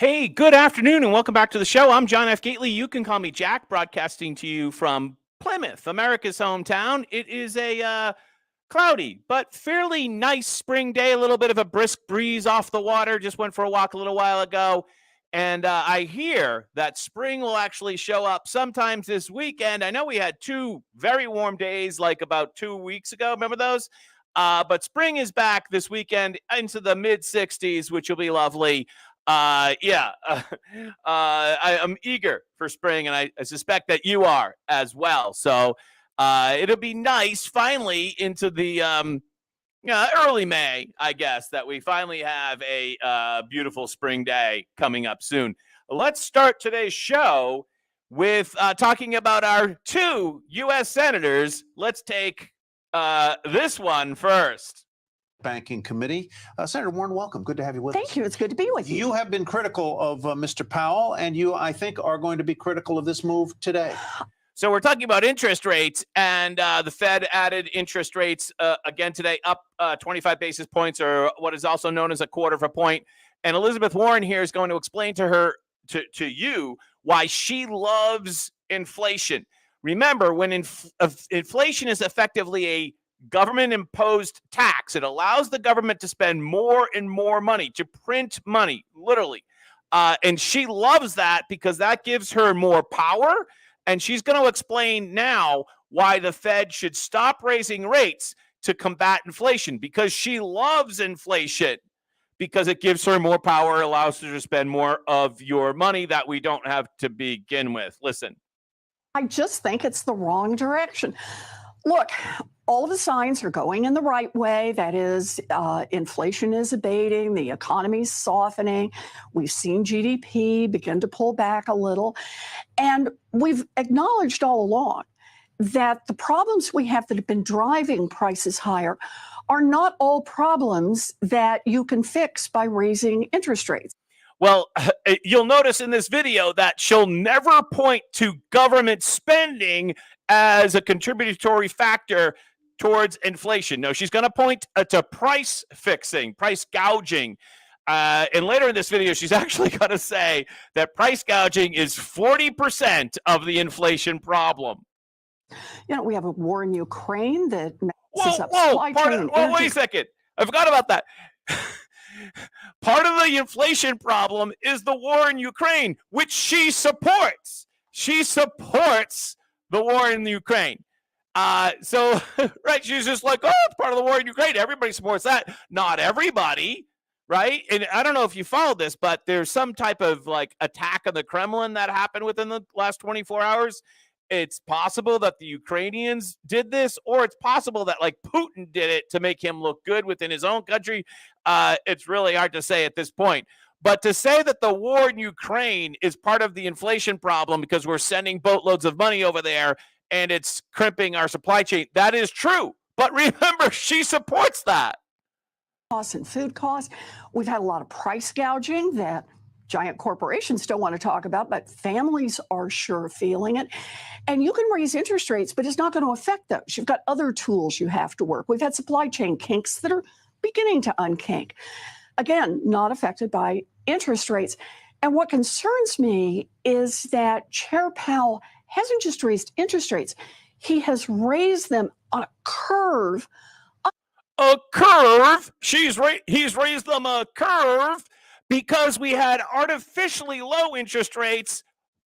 Hey, good afternoon and welcome back to the show. I'm John F. Gately. You can call me Jack, broadcasting to you from Plymouth, America's hometown. It is a cloudy but fairly nice spring day, a little bit of a brisk breeze off the water. Just went for a walk a little while ago. And I hear that spring will actually show up sometimes this weekend. I know we had two very warm days like about 2 weeks ago. Remember those? But spring is back this weekend into the mid 60s, which will be lovely. I am eager for spring, and I suspect that you are as well. So it'll be nice finally into the early May, I guess, that we finally have a beautiful spring day coming up soon. Let's start today's show with talking about our two U.S. senators. Let's take this one first. Banking Committee. Senator Warren, welcome. Good to have you with us. Thank you. It's good to be with you. You have been critical of Mr. Powell, and you, I think, are going to be critical of this move today. So we're talking about interest rates, and the Fed added interest rates again today, up 25 basis points, or what is also known as a quarter of a point. And Elizabeth Warren here is going to explain to you why she loves inflation. Remember, when inflation is effectively a government-imposed tax, it allows the government to spend more and more money, to print money, literally. And she loves that because that gives her more power. And she's going to explain now why the Fed should stop raising rates to combat inflation, because she loves inflation, because it gives her more power, allows her to spend more of your money that we don't have to begin with. Listen. I just think it's the wrong direction. Look, all of the signs are going in the right way. That is, inflation is abating, the economy is softening. We've seen GDP begin to pull back a little. And we've acknowledged all along that the problems we have that have been driving prices higher are not all problems that you can fix by raising interest rates. Well, you'll notice in this video that she'll never point to government spending as a contributory factor towards inflation. No, she's going to point to price fixing, price gouging. And later in this video, she's actually going to say that price gouging is 40% of the inflation problem. You know, we have a war in Ukraine that messes up supply chain. Wait a second. I forgot about that. Part of the inflation problem is the war in Ukraine, which she supports. She supports the war in the Ukraine. Right, she's just like, oh, it's part of the war in Ukraine. Everybody supports that. Not everybody, right? And I don't know if you followed this, but there's some type of like attack on the Kremlin that happened within the last 24 hours. It's possible that the Ukrainians did this, or it's possible that like Putin did it to make him look good within his own country. It's really hard to say at this point. But to say that the war in Ukraine is part of the inflation problem because we're sending boatloads of money over there and it's crimping our supply chain, that is true. But remember, she supports that. Costs and food costs. We've had a lot of price gouging that giant corporations don't want to talk about, but families are sure feeling it. And you can raise interest rates, but it's not going to affect those. You've got other tools you have to work. We've had supply chain kinks that are beginning to unkink. Again, not affected by interest rates. And what concerns me is that Chair Powell hasn't just raised interest rates. He has raised them on a curve. A curve? He's raised them a curve because we had artificially low interest rates,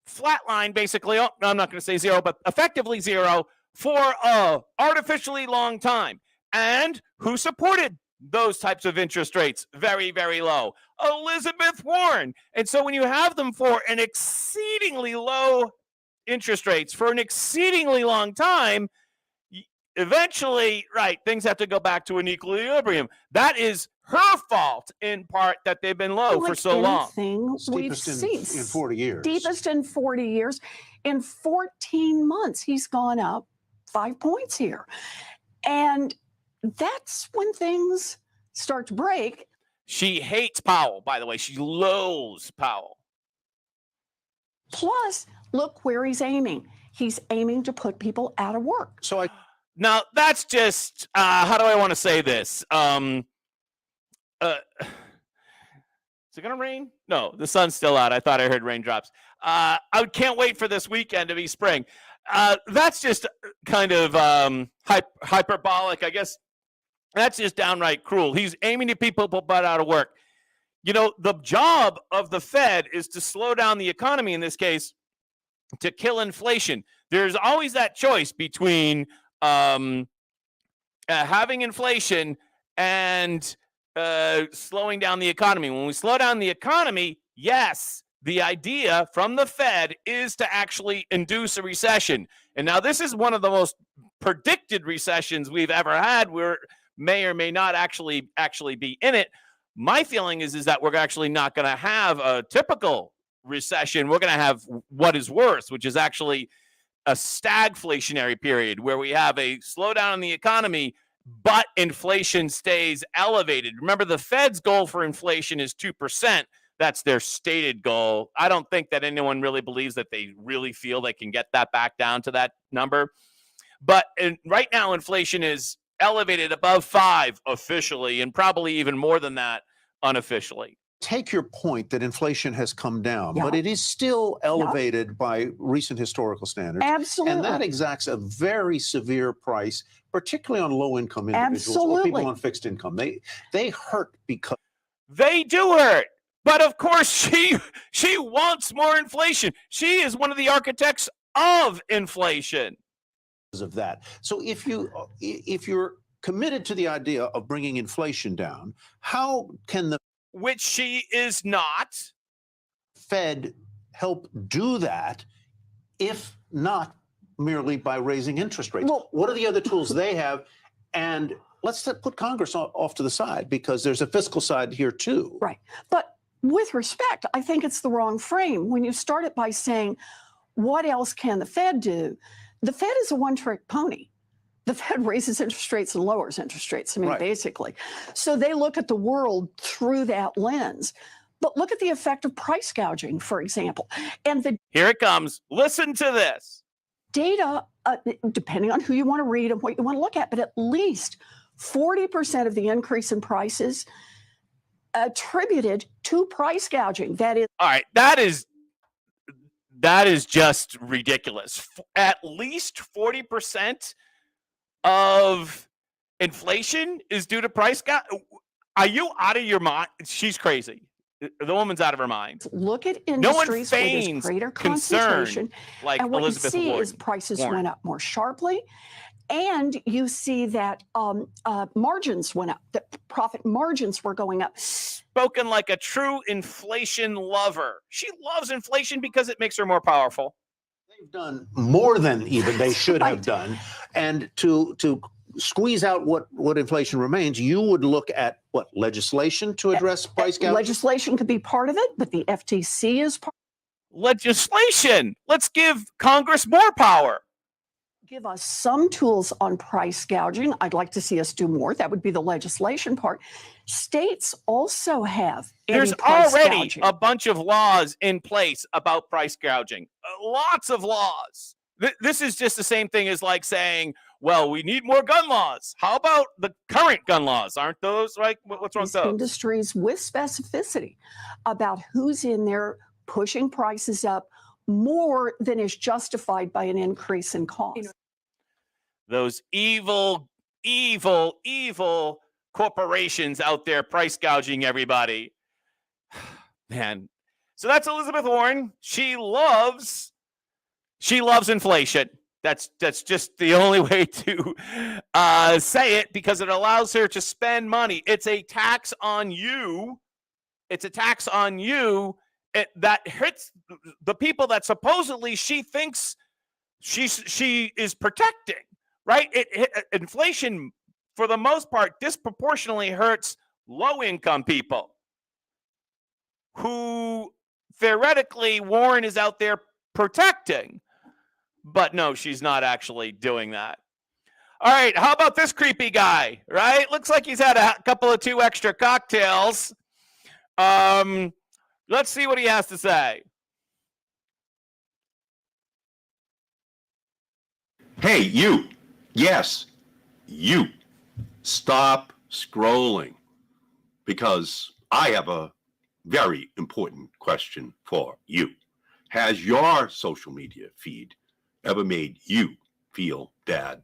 flatline basically. Oh, I'm not going to say zero, but effectively zero for a artificially long time. And who supported those types of interest rates? Very, very low. Elizabeth Warren. And so when you have them for an exceedingly low interest rates for an exceedingly long time, eventually, right, things have to go back to an equilibrium. That is her fault in part that they've been low for so long. We've seen in 40 years. Deepest in 40 years. In 14 months, he's gone up 5 points here. And that's when things start to break. She hates Powell, by the way. She loathes Powell. Plus, look where he's aiming. He's aiming to put people out of work. Now, that's just, how do I want to say this? Is it going to rain? No, the sun's still out. I thought I heard raindrops. I can't wait for this weekend to be spring. That's just kind of hyperbolic. I guess that's just downright cruel. He's aiming to people but out of work. You know, the job of the Fed is to slow down the economy, in this case, to kill inflation. There's always that choice between having inflation and slowing down the economy. When we slow down the economy, yes, the idea from the Fed is to actually induce a recession. And now this is one of the most predicted recessions we've ever had. We may or may not actually be in it. My feeling is that we're actually not going to have a typical recession. We're going to have what is worse, which is actually a stagflationary period where we have a slowdown in the economy, but inflation stays elevated. Remember, the Fed's goal for inflation is 2%. That's their stated goal. I don't think that anyone really believes that they really feel they can get that back down to that number. But right now, inflation is elevated above 5 officially, and probably even more than that unofficially. Take your point that inflation has come down, Yeah. but it is still elevated by recent historical standards. Absolutely. And that exacts a very severe price, particularly on low-income individuals or Absolutely. people on fixed income. They hurt because They do hurt. But of course, she wants more inflation. She is one of the architects of inflation. of that. So if you're committed to the idea of bringing inflation down, how can the Which she is not. Fed help do that if not merely by raising interest rates? Well- What are the other tools they have? And let's put Congress off to the side, because there's a fiscal side here too. Right. But with respect, I think it's the wrong frame. When you start it by saying, what else can the Fed do? The Fed is a one-trick pony. The Fed raises interest rates and lowers interest rates, Right. basically. So they look at the world through that lens. But look at the effect of price gouging, for example. And the Here it comes. Listen to this. data, depending on who you want to read and what you want to look at, but at least 40% of the increase in prices attributed to price gouging. That is All right, that is just ridiculous. At least 40% of inflation is due to price gouging. Are you out of your mind? She's crazy. The woman's out of her mind. look at No one industries where there's feigns greater concern concentration. like And what Elizabeth you see Warren. is prices Warren. went up more sharply. And you see that margins went up, that profit margins were going up. Spoken like a true inflation lover. She loves inflation because it makes her more powerful. They've done more than even they should have Right. done. And to squeeze out what inflation remains, you would look at what legislation to address price gouging? Legislation could be part of it, but the FTC is part. Legislation. Let's give Congress more power. Give us some tools on price gouging. I'd like to see us do more. That would be the legislation part. States also have There's anti-price already gouging. a bunch of laws in place about price gouging. Lots of laws. This is just the same thing as like saying, well, we need more gun laws. How about the current gun laws? Aren't those right? What's wrong with These those? industries with specificity about who's in there pushing prices up more than is justified by an increase in cost. Those evil, evil, evil corporations out there price gouging everybody. Man. So that's Elizabeth Warren. She loves inflation. That's just the only way to say it, because it allows her to spend money. It's a tax on you. It's a tax on you that hits the people that supposedly she thinks she is protecting. Right? Inflation, for the most part, disproportionately hurts low-income people who theoretically Warren is out there protecting. But no, she's not actually doing that. All right, how about this creepy guy, right? Looks like he's had a couple of 2 extra cocktails. Let's see what he has to say. Hey, you. Yes, you. Stop scrolling, because I have a very important question for you. Has your social media feed ever made you feel bad?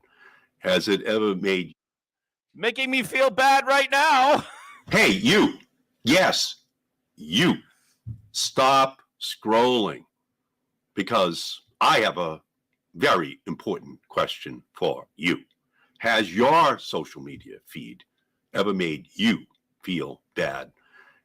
Has it ever made Making me feel bad right now. Hey, you. Yes, you. Stop scrolling, because I have a very important question for you. Has your social media feed ever made you feel bad?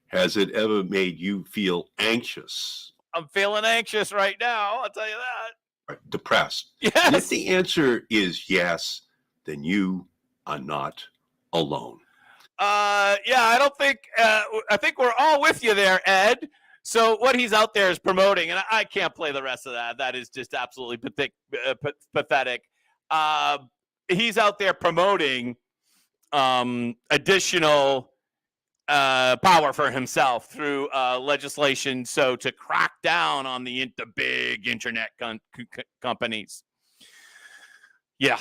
Has it ever made you feel anxious, I'm feeling anxious right now. I'll tell you that. or depressed? And if Yes. the answer is yes, then you are not alone. Yeah, I think we're all with you there, Ed. So what he's out there is promoting, and I can't play the rest of that. That is just absolutely pathetic. He's out there promoting additional power for himself through legislation, so to crack down on the big internet companies. Yeah.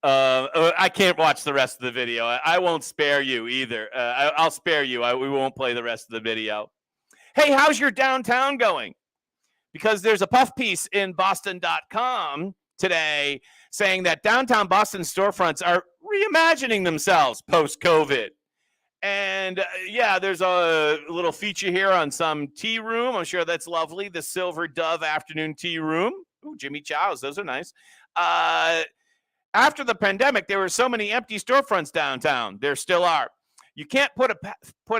I can't watch the rest of the video. I won't spare you either. I'll spare you. We won't play the rest of the video. Hey, how's your downtown going? Because there's a puff piece in Boston.com today saying that downtown Boston storefronts are reimagining themselves post-COVID. And yeah, there's a little feature here on some tea room. I'm sure that's lovely. The Silver Dove Afternoon Tea Room. Ooh, Jimmy Chow's. Those are nice. After the pandemic, there were so many empty storefronts downtown. There still are. You can't put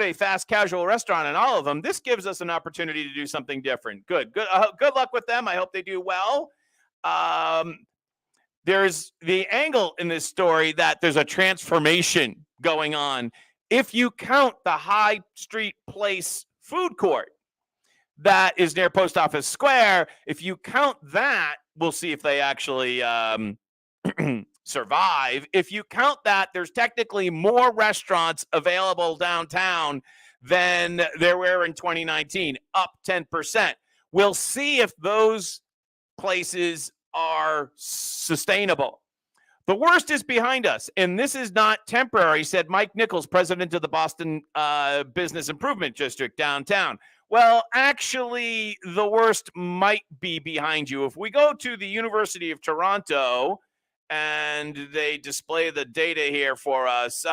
a fast casual restaurant in all of them. This gives us an opportunity to do something different. Good luck with them. I hope they do well. There's the angle in this story that there's a transformation going on. If you count the High Street Place food court that is near Post Office Square, if you count that, we'll see if they actually survive. If you count that, there's technically more restaurants available downtown than there were in 2019, up 10%. We'll see if those places are sustainable. The worst is behind us, and this is not temporary, said Mike Nichols, president of the Boston Business Improvement District downtown. Well, actually, the worst might be behind you. If we go to the University of Toronto, and they display the data here for us.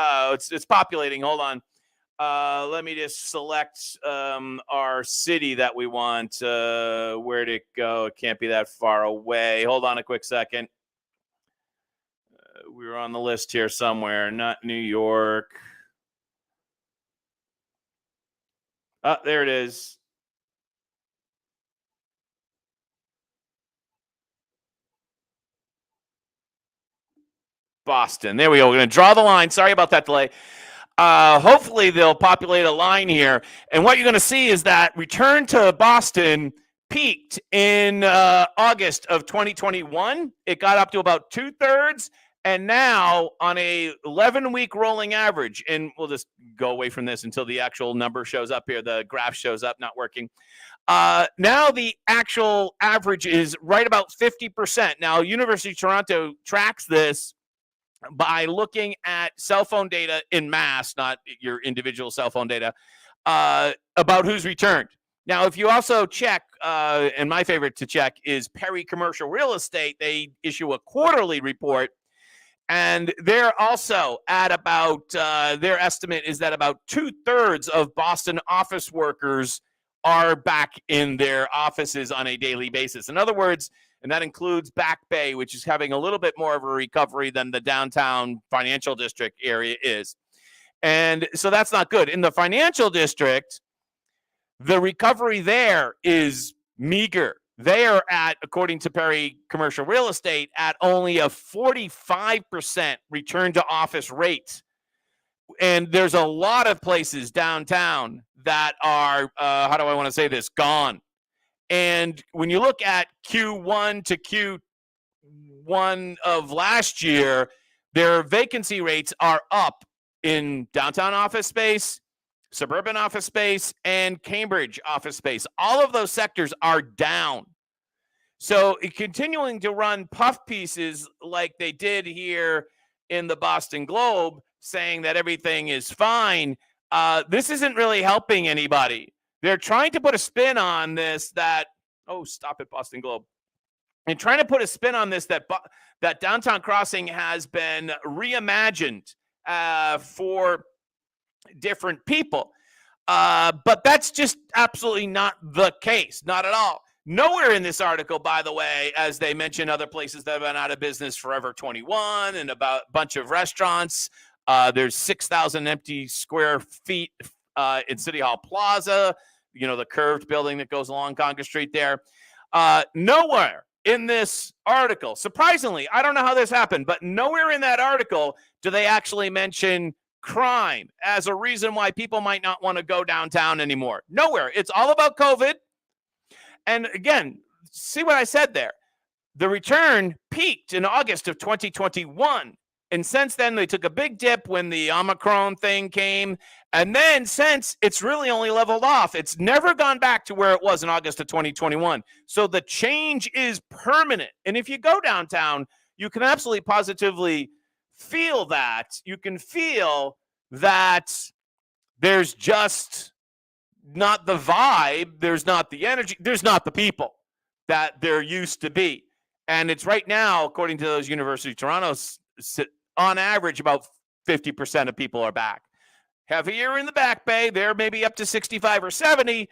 It's populating. Hold on. Let me just select our city that we want. Where'd it go? It can't be that far away. Hold on a quick second. We were on the list here somewhere. Not New York. There it is. Boston. There we go. We're going to draw the line. Sorry about that delay. Hopefully they'll populate a line here. And what you're going to see is that return to Boston peaked in August of 2021. It got up to about 2/3. And now on a 11-week rolling average, and we'll just go away from this until the actual number shows up here. The graph shows up, not working. Now the actual average is right about 50%. Now, University of Toronto tracks this by looking at cell phone data in mass, not your individual cell phone data, about who's returned. Now, if you also check, and my favorite to check is Perry Commercial Real Estate, they issue a quarterly report, and they're also at about, their estimate is that about 2/3 of Boston office workers are back in their offices on a daily basis. In other words, and that includes Back Bay, which is having a little bit more of a recovery than the downtown financial district area is. And so that's not good. In the financial district, the recovery there is meager. They are at, according to Perry Commercial Real Estate, at only a 45% return to office rate. And there's a lot of places downtown that are, how do I want to say this, gone. And when you look at Q1 to Q1 of last year, their vacancy rates are up in downtown office space, suburban office space, and Cambridge office space. All of those sectors are down. So continuing to run puff pieces like they did here in the Boston Globe, saying that everything is fine, this isn't really helping anybody. they're trying to put a spin on this that, oh, stop it, Boston Globe. And trying to put a spin on this that Downtown Crossing has been reimagined for different people. But that's just absolutely not the case. Not at all. Nowhere in this article, by the way, as they mention other places that have been out of business, Forever 21 and about a bunch of restaurants. There's 6,000 empty square feet in City Hall Plaza, the curved building that goes along Congress Street there. Nowhere in this article, surprisingly, I don't know how this happened, but nowhere in that article do they actually mention crime as a reason why people might not want to go downtown anymore. Nowhere. It's all about COVID. And again, see what I said there. The return peaked in August of 2021. And since then, they took a big dip when the Omicron thing came. And then since, it's really only leveled off. It's never gone back to where it was in August of 2021. So the change is permanent. And if you go downtown, you can absolutely positively feel that. You can feel that there's just not the vibe, there's not the energy, there's not the people that there used to be. And it's right now, according to those University of Toronto, on average, about 50% of people are back. Heavier in the Back Bay, they're maybe up to 65 or 70.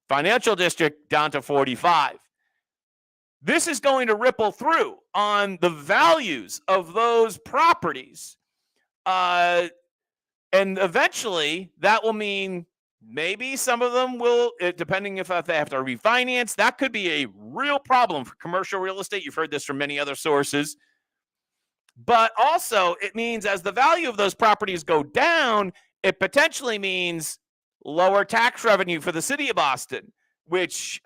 Financial District down to 45. This is going to ripple through on the values of those properties. And eventually, that will mean maybe some of them will, depending if they have to refinance, that could be a real problem for commercial real estate. You've heard this from many other sources. But also, it means as the value of those properties go down, it potentially means lower tax revenue for the city of Boston, which,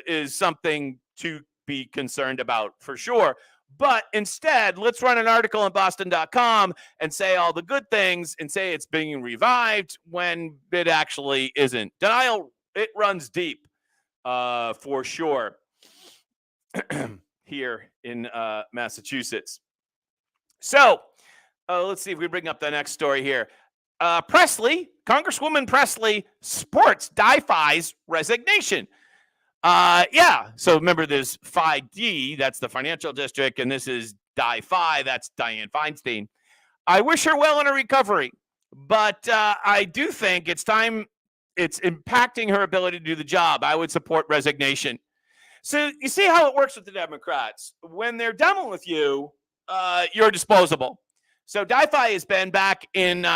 is something to be concerned about for sure. But instead, let's run an article on Boston.com and say all the good things and say it's being revived when it actually isn't. Denial, it runs deep for sure here in Massachusetts. So let's see if we bring up the next story here. Congresswoman Presley supports DiFi's resignation. So remember there's FI-D, that's the financial district, and this is DiFi, that's Dianne Feinstein. I wish her well in her recovery, but I do think it's time, it's impacting her ability to do the job. I would support resignation. So you see how it works with the Democrats. When they're done with you, you're disposable. So DiFi has been back in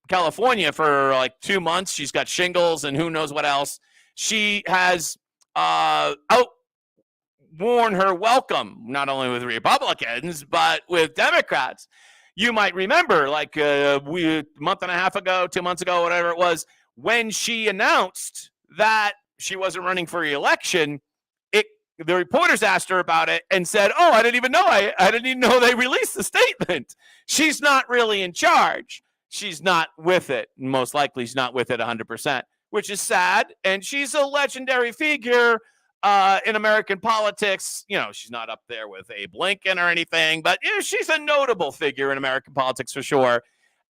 California for like 2 months. She's got shingles and who knows what else. She has outworn her welcome, not only with Republicans, but with Democrats. You might remember, like a month and a half ago, 2 months ago, whatever it was, when she announced that she wasn't running for re-election, the reporters asked her about it and said, oh, I didn't even know. I didn't even know they released the statement. She's not really in charge. She's not with it. Most likely she's not with it 100%, which is sad. And she's a legendary figure in American politics. She's not up there with Abe Lincoln or anything, but she's a notable figure in American politics for sure.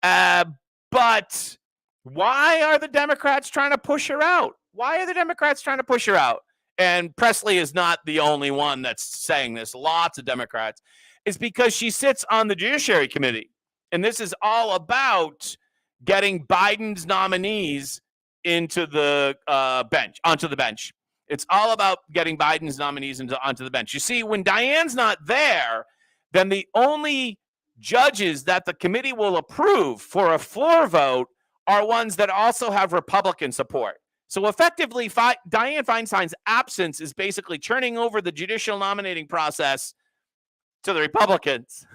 But why are the Democrats trying to push her out? Why are the Democrats trying to push her out? And Presley is not the only one that's saying this. Lots of Democrats. It's because she sits on the Judiciary Committee. And this is all about getting Biden's nominees onto the bench. It's all about getting Biden's nominees onto the bench. You see, when Diane's not there, then the only judges that the committee will approve for a floor vote are ones that also have Republican support. So effectively, Dianne Feinstein's absence is basically turning over the judicial nominating process to the Republicans,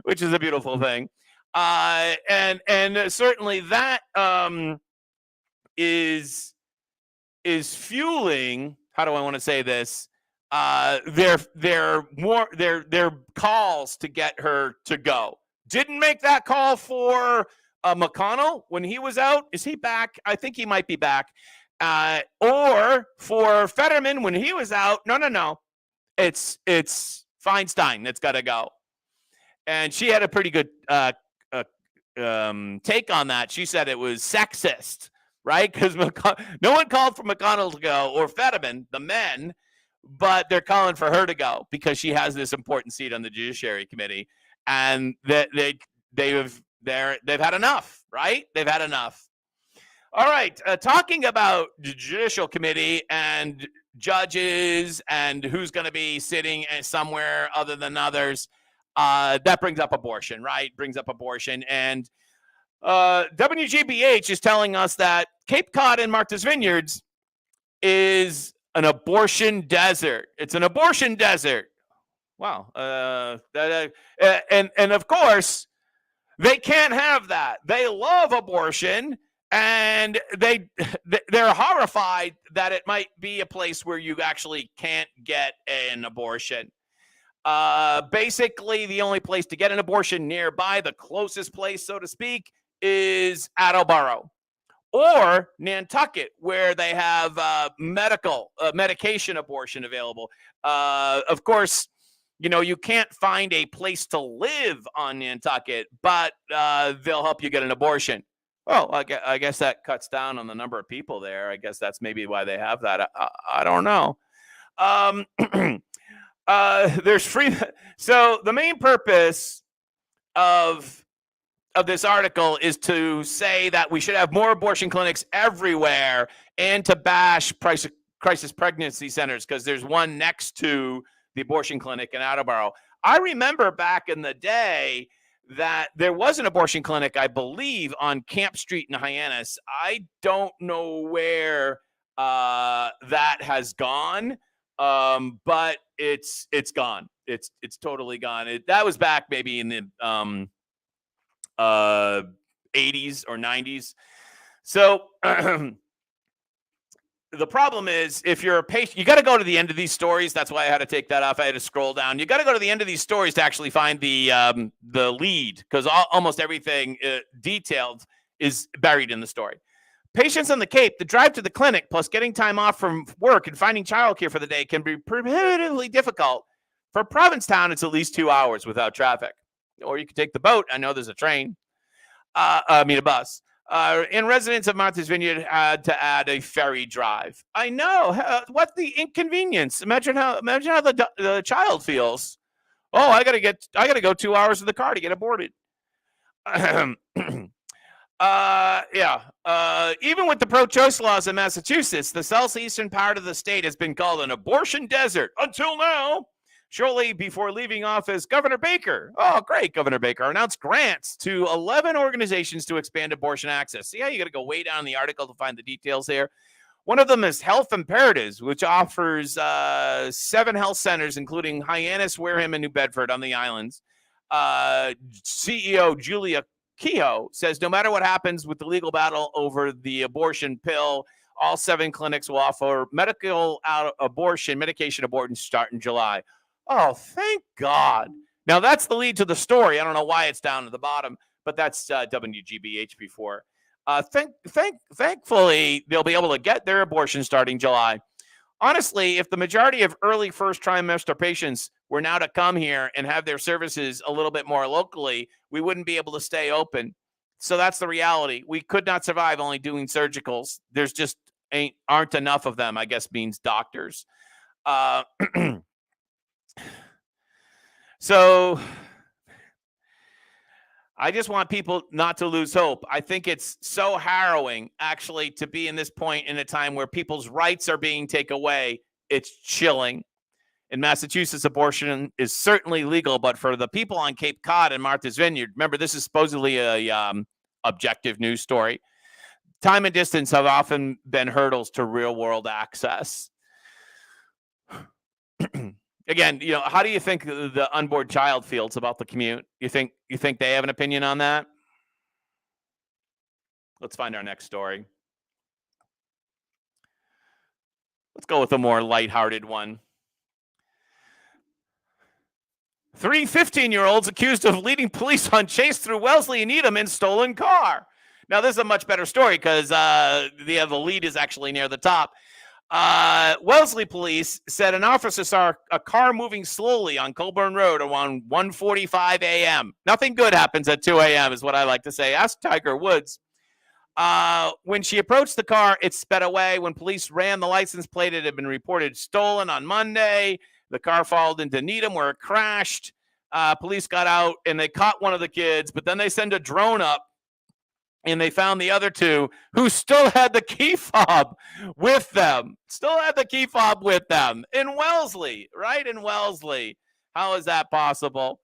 which is a beautiful thing. And certainly that is fueling, how do I want to say this? Their calls to get her to go. Didn't make that call for McConnell when he was out. Is he back? I think he might be back. Or for Fetterman when he was out. No. It's Feinstein that's got to go. And she had a pretty good take on that. She said it was sexist right? Because no one called for McConnell to go or Fetterman, the men, but they're calling for her to go because she has this important seat on the Judiciary Committee, and they've had enough, right? They've had enough. All right, talking about the Judicial Committee and judges and who's going to be sitting somewhere other than others, that brings up abortion, right? Brings up abortion. And WGBH is telling us that Cape Cod and Martha's Vineyards is an abortion desert. It's an abortion desert. Wow. And of course, they can't have that. They love abortion, and they're horrified that it might be a place where you actually can't get an abortion. Basically, the only place to get an abortion nearby, the closest place, so to speak, is Attleboro or Nantucket, where they have medication abortion available. Of course, you can't find a place to live on Nantucket, but they'll help you get an abortion. Well, I guess that cuts down on the number of people there. I guess that's maybe why they have that. I don't know. There's free. So the main purpose of this article is to say that we should have more abortion clinics everywhere and to bash crisis pregnancy centers because there's one next to the abortion clinic in Attleboro. I remember back in the day that there was an abortion clinic, I believe, on Camp Street in Hyannis. I don't know where that has gone, but it's gone. It's totally gone. That was back maybe in the 80s or 90s. So the problem is, if you're a patient, you got to go to the end of these stories. That's why I had to take that off. I had to scroll down. You got to go to the end of these stories to actually find the lead, because almost everything detailed is buried in the story. Patients on the Cape, the drive to the clinic plus getting time off from work and finding childcare for the day can be prohibitively difficult. For Provincetown, it's at least 2 hours without traffic. Or you could take the boat. I know there's a train. A bus. And residents of Martha's Vineyard had to add a ferry drive. I know. What the inconvenience? Imagine how the child feels. Oh, I gotta go 2 hours in the car to get aborted. Even with the pro-choice laws in Massachusetts, the southeastern part of the state has been called an abortion desert until now. Shortly before leaving office, Governor Baker, Governor Baker, announced grants to 11 organizations to expand abortion access. See how you got to go way down in the article to find the details there? One of them is Health Imperatives, which offers 7 health centers, including Hyannis, Wareham, and New Bedford on the islands. CEO Julia Kehoe says no matter what happens with the legal battle over the abortion pill, all 7 clinics will offer medication abortion start in July. Oh, thank God. Now, that's the lead to the story. I don't know why it's down at the bottom, but that's WGBH before. Thankfully, they'll be able to get their abortion starting July. Honestly, if the majority of early first trimester patients were now to come here and have their services a little bit more locally, we wouldn't be able to stay open. So that's the reality. We could not survive only doing surgicals. There's just aren't enough of them, I guess means doctors. So I just want people not to lose hope. I think it's so harrowing, actually, to be in this point in a time where people's rights are being taken away. It's chilling. In Massachusetts, abortion is certainly legal, but for the people on Cape Cod and Martha's Vineyard, remember, this is supposedly a objective news story. Time and distance have often been hurdles to real-world access. Again, how do you think the unborn child feels about the commute? You think they have an opinion on that? Let's find our next story. Let's go with a more lighthearted one. 3 15-year-olds accused of leading police on chase through Wellesley and Needham in stolen car. Now, this is a much better story because the lead is actually near the top. Wellesley police said an officer saw a car moving slowly on Colburn Road around 1:45 a.m. Nothing good happens at 2 a.m. is what I like to say. Ask Tiger Woods. When she approached the car, it sped away. When police ran the license plate, it had been reported stolen on Monday. The car followed into Needham where it crashed. Police got out and they caught one of the kids, but then they sent a drone up and they found the other two who still had the key fob with them. In Wellesley, right? In Wellesley. How is that possible?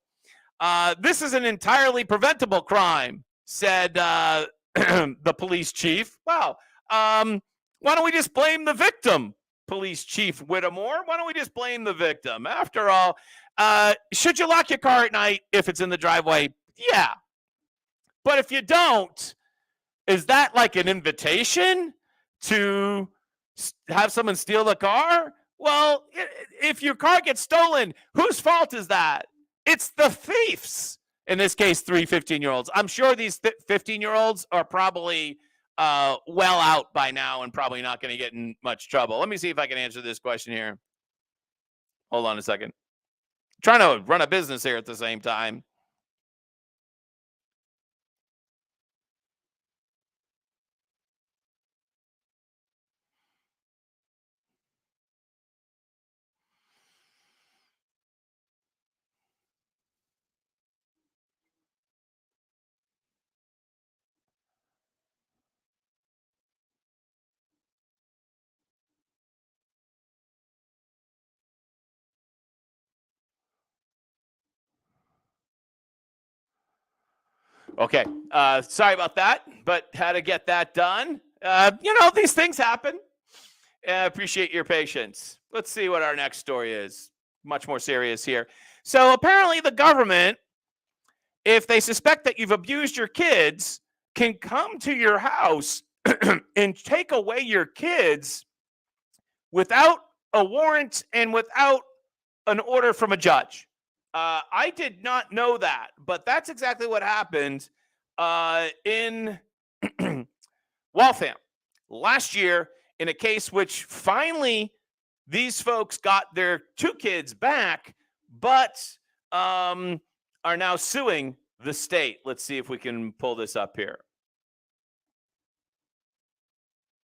This is an entirely preventable crime, said the police chief. Wow. Why don't we just blame the victim, Police Chief Whittemore? Why don't we just blame the victim? After all, should you lock your car at night if it's in the driveway? Yeah. But if you don't, is that like an invitation to have someone steal the car? Well, if your car gets stolen, whose fault is that? It's the thief's. In this case, 3 15-year-olds. I'm sure these 15-year-olds are probably well out by now and probably not going to get in much trouble. Let me see if I can answer this question here. Hold on a second. I'm trying to run a business here at the same time. Okay. Sorry about that, but had to get that done. These things happen. I appreciate your patience. Let's see what our next story is. Much more serious here. So apparently the government, if they suspect that you've abused your kids, can come to your house and take away your kids without a warrant and without an order from a judge. I did not know that, but that's exactly what happened in Waltham last year in a case which finally these folks got their 2 kids back, but are now suing the state. Let's see if we can pull this up here.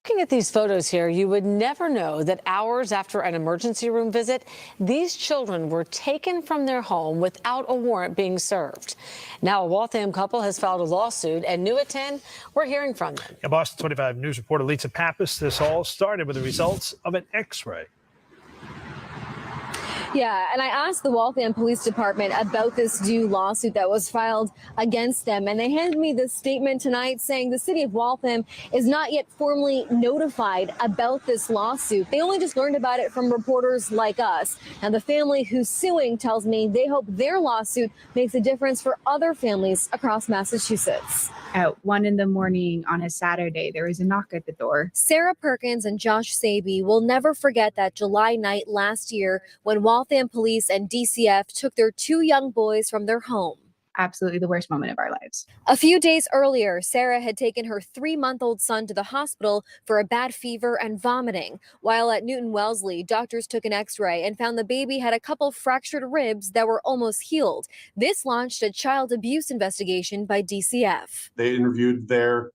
Looking at these photos here, you would never know that hours after an emergency room visit, these children were taken from their home without a warrant being served. Now, a Waltham couple has filed a lawsuit, and new at 10, we're hearing from them. Boston 25 News reporter Lisa Pappas. This all started with the results of an X-ray. Yeah, and I asked the Waltham Police Department about this new lawsuit that was filed against them, and they handed me this statement tonight saying the city of Waltham is not yet formally notified about this lawsuit. They only just learned about it from reporters like us. Now, the family who's suing tells me they hope their lawsuit makes a difference for other families across Massachusetts. At 1 a.m. on a Saturday, there was a knock at the door. Sarah Perkins and Josh Saby will never forget that July night last year when Waltham Police and DCF took their 2 young boys from their home. Absolutely the worst moment of our lives. A few days earlier, Sarah had taken her 3-month-old son to the hospital for a bad fever and vomiting. While at Newton Wellesley, doctors took an x-ray and found the baby had a couple fractured ribs that were almost healed. This launched a child abuse investigation by DCF. They interviewed their...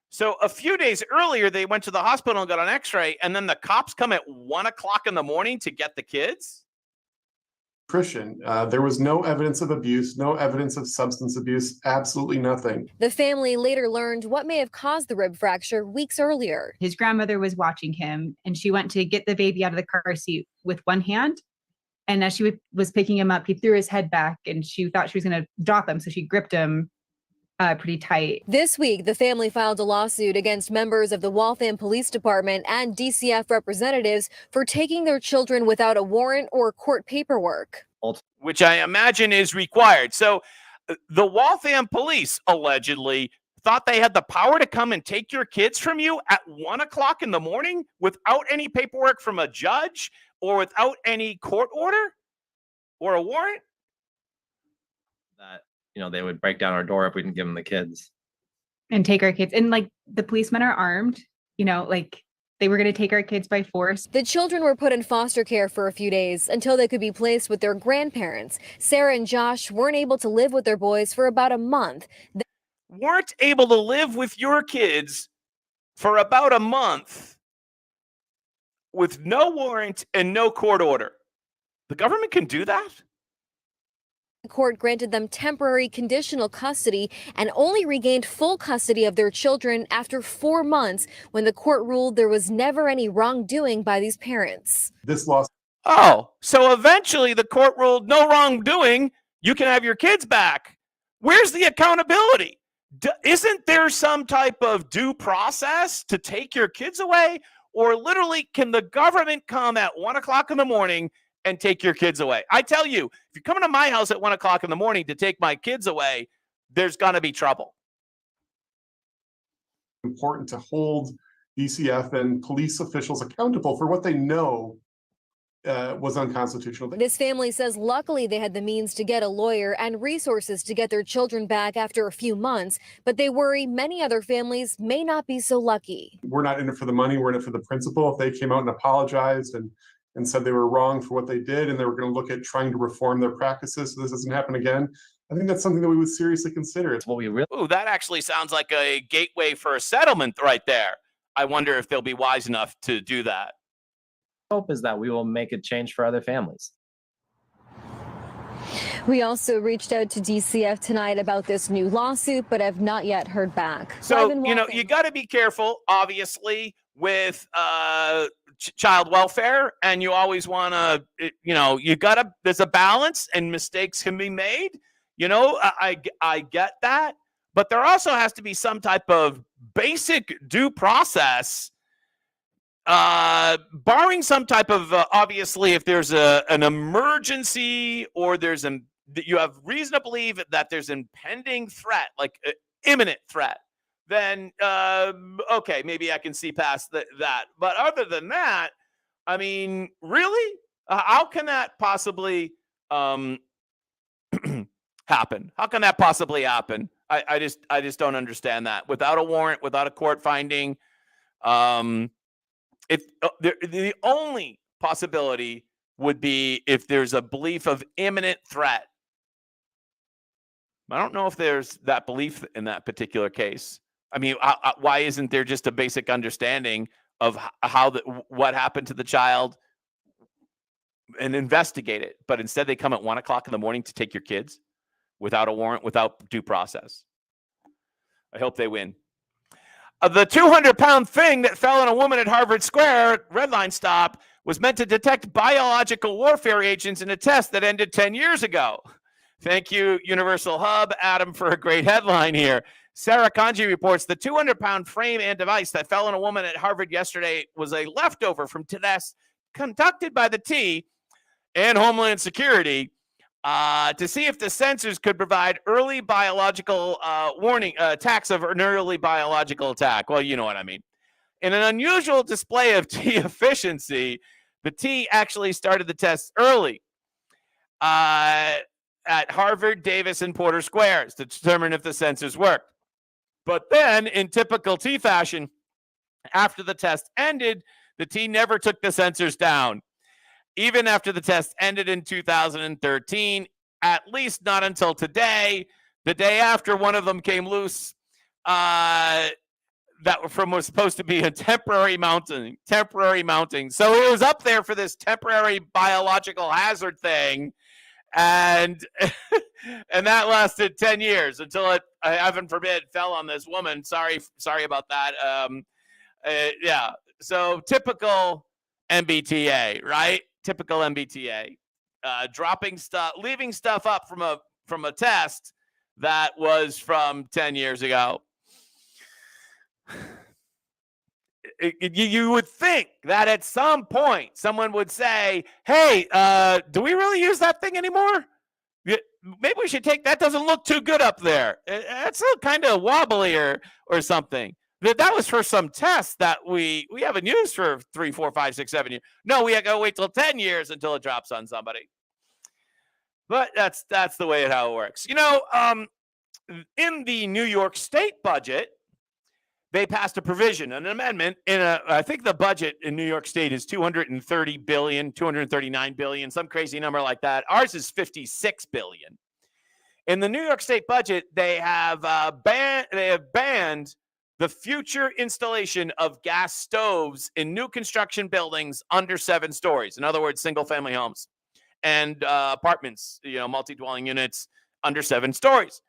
So a few days earlier, they went to the hospital and got an x-ray, and then the cops come at 1 o'clock in the morning to get the kids? Christian. There was no evidence of abuse, no evidence of substance abuse, absolutely nothing. The family later learned what may have caused the rib fracture weeks earlier. His grandmother was watching him, and she went to get the baby out of the car seat with one hand. And as she was picking him up, he threw his head back, and she thought she was going to drop him, so she gripped him pretty tight. This week, the family filed a lawsuit against members of the Waltham Police Department and DCF representatives for taking their children without a warrant or court paperwork. Which I imagine is required. So the Waltham police allegedly thought they had the power to come and take your kids from you at 1 o'clock in the morning without any paperwork from a judge or without any court order or a warrant? That they would break down our door if we didn't give them the kids. And take our kids. And the policemen are armed, they were going to take our kids by force. The children were put in foster care for a few days until they could be placed with their grandparents. Sarah and Josh weren't able to live with their boys for about a month. weren't able to live with your kids for about a month with no warrant and no court order. The government can do that? The court granted them temporary conditional custody and only regained full custody of their children after 4 months when the court ruled there was never any wrongdoing by these parents. This lawsuit Oh, so eventually the court ruled no wrongdoing. You can have your kids back. Where's the accountability? Isn't there some type of due process to take your kids away? Or literally, can the government come at 1 o'clock in the morning and take your kids away? I tell you, if you're coming to my house at 1 o'clock in the morning to take my kids away, there's going to be trouble. important to hold DCF and police officials accountable for what they know was unconstitutional. This family says luckily they had the means to get a lawyer and resources to get their children back after a few months, but they worry many other families may not be so lucky. We're not in it for the money, we're in it for the principle. If they came out and apologized and said they were wrong for what they did and they were going to look at trying to reform their practices so this doesn't happen again, I think that's something that we would seriously consider. It's what we really Ooh, that actually sounds like a gateway for a settlement right there. I wonder if they'll be wise enough to do that. hope is that we will make a change for other families. We also reached out to DCF tonight about this new lawsuit, but have not yet heard back. So, Ivan you know, Walton. you got to be careful, obviously, with child welfare. And you always want to, you know, there's a balance and mistakes can be made. You know, I get that. But there also has to be some type of basic due process, barring some type of, obviously, if there's an emergency or you have reason to believe that there's impending threat, like imminent threat, then, okay, maybe I can see past that. But other than that, I mean, really? How can that possibly happen? How can that possibly happen? I just don't understand that. Without a warrant, without a court finding, the only possibility would be if there's a belief of imminent threat. I don't know if there's that belief in that particular case. I mean, why isn't there just a basic understanding of what happened to the child and investigate it? But instead, they come at 1 o'clock in the morning to take your kids without a warrant, without due process. I hope they win. The 200-pound thing that fell on a woman at Harvard Square, Red Line stop, was meant to detect biological warfare agents in a test that ended 10 years ago. Thank you, Universal Hub, Adam, for a great headline here. Sarah Kanji reports the 200-pound frame and device that fell on a woman at Harvard yesterday was a leftover from tests conducted by the T and Homeland Security to see if the sensors could provide early biological warning attacks of an early biological attack. Well, you know what I mean. In an unusual display of T efficiency, the T actually started the tests early at Harvard, Davis, and Porter Squares to determine if the sensors worked. But then, in typical T fashion, after the test ended, the T never took the sensors down. Even after the test ended in 2013, at least not until today, the day after one of them came loose, that was supposed to be a temporary mounting. So it was up there for this temporary biological hazard thing. And and that lasted 10 years until it, heaven forbid, fell on this woman. Sorry about that. Yeah. So typical MBTA, right? Typical MBTA. Dropping stuff, leaving stuff up from a test that was from 10 years ago. You would think that at some point someone would say, hey, do we really use that thing anymore? Maybe we should take that. Doesn't look too good up there. It's kind of wobbly or something. That was for some tests that we haven't used for 3, 4, 5, 6, 7 years. No, we have to wait till 10 years until it drops on somebody. But that's the way how it works. You know, in the New York State budget, they passed a provision, an amendment I think the budget in New York State is $230 billion, $239 billion, some crazy number like that. Ours is $56 billion. In the New York State budget, they have banned the future installation of gas stoves in new construction buildings under 7 stories. In other words, single-family homes and apartments, multi-dwelling units under 7 stories.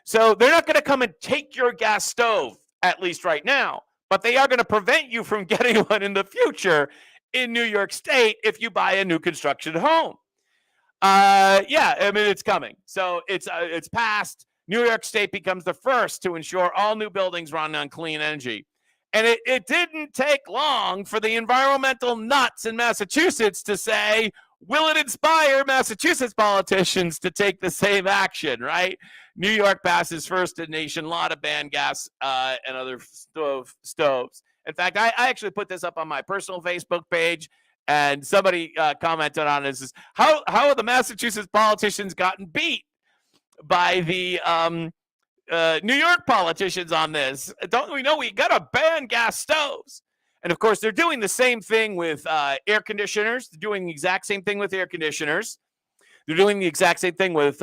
So they're not going to come and take your gas stove, at least right now, but they are going to prevent you from getting one in the future in New York State if you buy a new construction home. It's coming. So it's passed. New York State becomes the first to ensure all new buildings run on clean energy. And it didn't take long for the environmental nuts in Massachusetts to say, will it inspire Massachusetts politicians to take the same action, right? New York passes first in nation law to ban gas and other stoves. In fact, I actually put this up on my personal Facebook page, and somebody commented on this. How have the Massachusetts politicians gotten beat by the New York politicians on this? Don't we know we got to ban gas stoves? And of course, they're doing the same thing with air conditioners. They're doing the exact same thing with air conditioners. They're doing the exact same thing with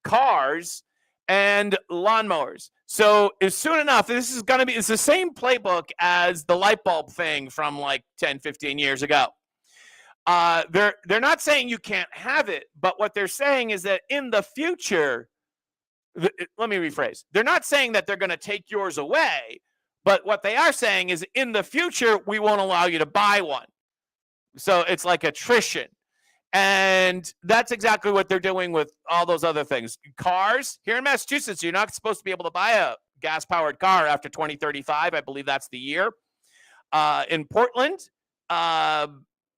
cars and lawnmowers. So as soon enough, it's the same playbook as the light bulb thing from like 10, 15 years ago. They're not saying you can't have it, but what they're saying is that in the future, let me rephrase. They're not saying that they're going to take yours away, but what they are saying is in the future, we won't allow you to buy one. So it's like attrition. And that's exactly what they're doing with all those other things. Cars, here in Massachusetts, you're not supposed to be able to buy a gas-powered car after 2035. I believe that's the year. In Portland,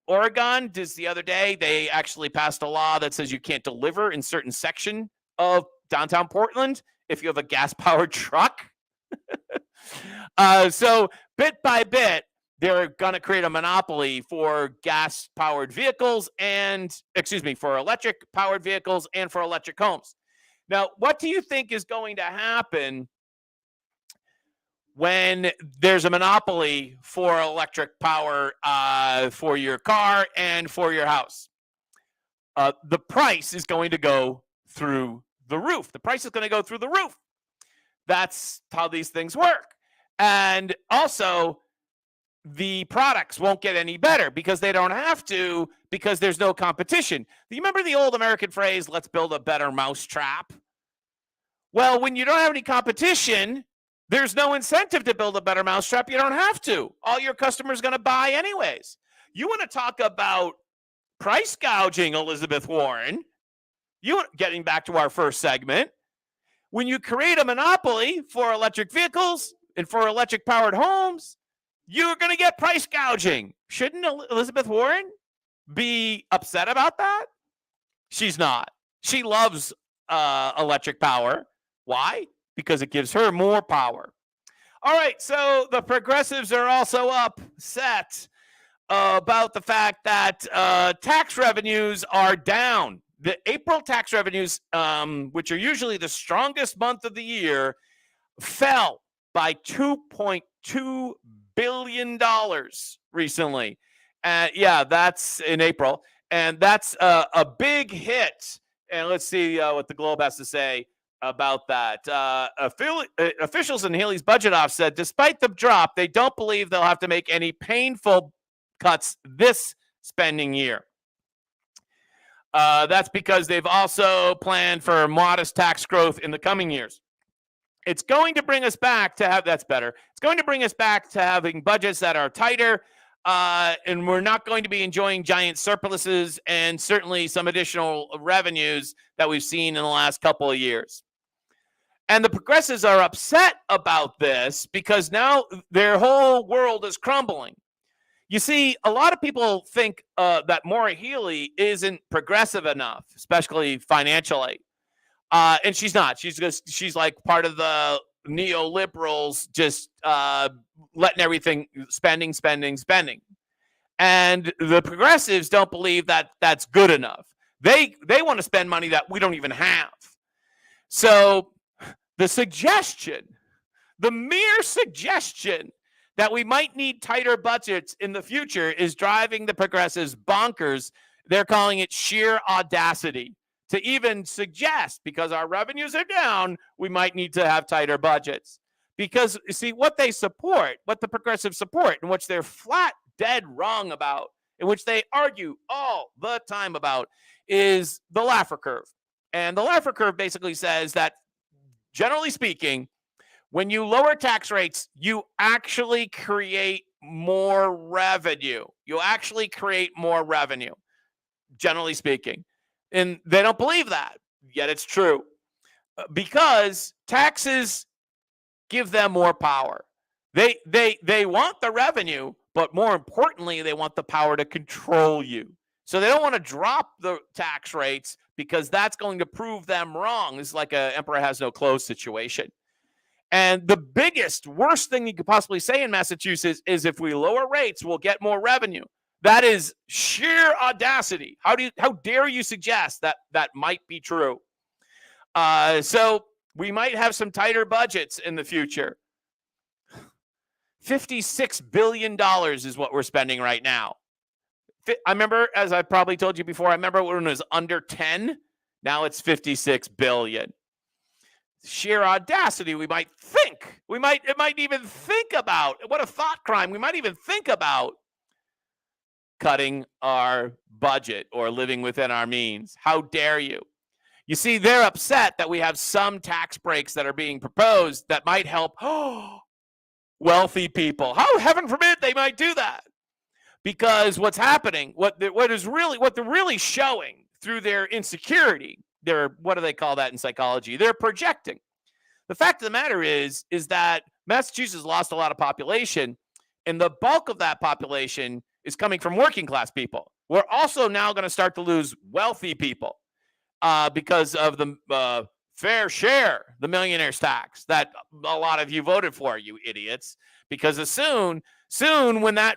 Oregon, just the other day, they actually passed a law that says you can't deliver in certain section of downtown Portland if you have a gas-powered truck. So bit by bit, they're going to create a monopoly for gas-powered vehicles for electric-powered vehicles and for electric homes. Now, what do you think is going to happen when there's a monopoly for electric power for your car and for your house? The price is going to go through the roof. The price is going to go through the roof. That's how these things work. And also, the products won't get any better because they don't have to, because there's no competition. Do you remember the old American phrase, let's build a better mousetrap? Well, when you don't have any competition, there's no incentive to build a better mousetrap. You don't have to. All your customers are going to buy anyways. You want to talk about price gouging, Elizabeth Warren? Getting back to our first segment, when you create a monopoly for electric vehicles and for electric-powered homes, you're going to get price gouging. Shouldn't Elizabeth Warren be upset about that? She's not. She loves electric power. Why? Because it gives her more power. All right, so the progressives are also upset about the fact that tax revenues are down. The April tax revenues, which are usually the strongest month of the year, fell by $2.2 billion recently. That's in April. And that's a big hit. And let's see what the Globe has to say about that. Officials in Haley's budget office said, despite the drop, they don't believe they'll have to make any painful cuts this spending year. That's because they've also planned for modest tax growth in the coming years. It's going to bring us back to It's going to bring us back to having budgets that are tighter, and we're not going to be enjoying giant surpluses and certainly some additional revenues that we've seen in the last couple of years. And the progressives are upset about this because now their whole world is crumbling. You see, a lot of people think that Maura Healey isn't progressive enough, especially financially. And she's not. She's like part of the neoliberals, just letting everything spending. And the progressives don't believe that that's good enough. They want to spend money that we don't even have. So the mere suggestion that we might need tighter budgets in the future is driving the progressives bonkers. They're calling it sheer audacity to even suggest, because our revenues are down, we might need to have tighter budgets. Because you see, what they support, what the progressives support, and which they're flat dead wrong about, in which they argue all the time about, is the Laffer curve. And the Laffer curve basically says that, generally speaking, when you lower tax rates, you actually create more revenue. You actually create more revenue, generally speaking. And they don't believe that, yet it's true. Because taxes give them more power. They want the revenue, but more importantly, they want the power to control you. So they don't want to drop the tax rates because that's going to prove them wrong. It's like a emperor has no clothes situation. And the biggest, worst thing you could possibly say in Massachusetts is if we lower rates, we'll get more revenue. That is sheer audacity. How dare you suggest that that might be true? So we might have some tighter budgets in the future. $56 billion is what we're spending right now. I remember, as I probably told you before, I remember when it was under 10. Now it's 56 billion. Sheer audacity. We might even think about, what a thought crime. We might even think about cutting our budget or living within our means. How dare you? You see, they're upset that we have some tax breaks that are being proposed that might help wealthy people. How, heaven forbid, they might do that. Because what's happening, what they're really showing through their insecurity, what do they call that in psychology? They're projecting. The fact of the matter is that Massachusetts lost a lot of population, and the bulk of that population is coming from working class people. We're also now going to start to lose wealthy people because of the fair share, the millionaire's tax that a lot of you voted for, you idiots. Because soon when that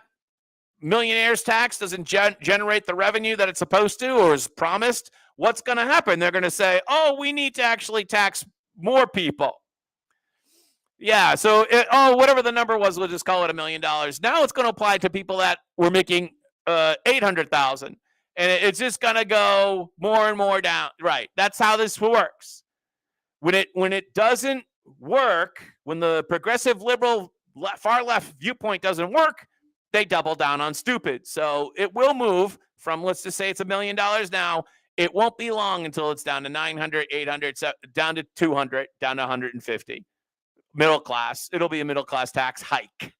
millionaire's tax doesn't generate the revenue that it's supposed to or is promised, what's going to happen? They're going to say, oh, we need to actually tax more people. Yeah, so whatever the number was, we'll just call it $1 million. Now it's going to apply to people that were making $800,000, and it's just going to go more and more down. Right, that's how this works. When it doesn't work, when the progressive liberal far left viewpoint doesn't work, they double down on stupid. So it will move from, let's just say it's $1 million now. It won't be long until it's down to 900, 800, down to 200, down to 150. Middle class. It'll be a middle class tax hike.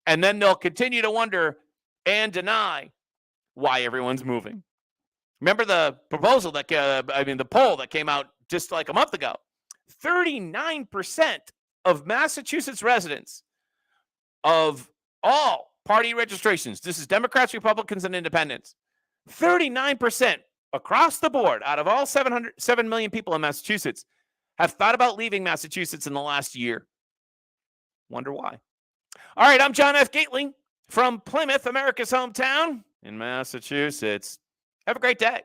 And then they'll continue to wonder and deny why everyone's moving. Remember the proposal the poll that came out just like a month ago. 39% of Massachusetts residents of all party registrations, this is Democrats, Republicans, and Independents, 39% across the board out of all 7 million people in Massachusetts have thought about leaving Massachusetts in the last year. Wonder why. All right, I'm John F. Gately from Plymouth, America's hometown in Massachusetts. Have a great day.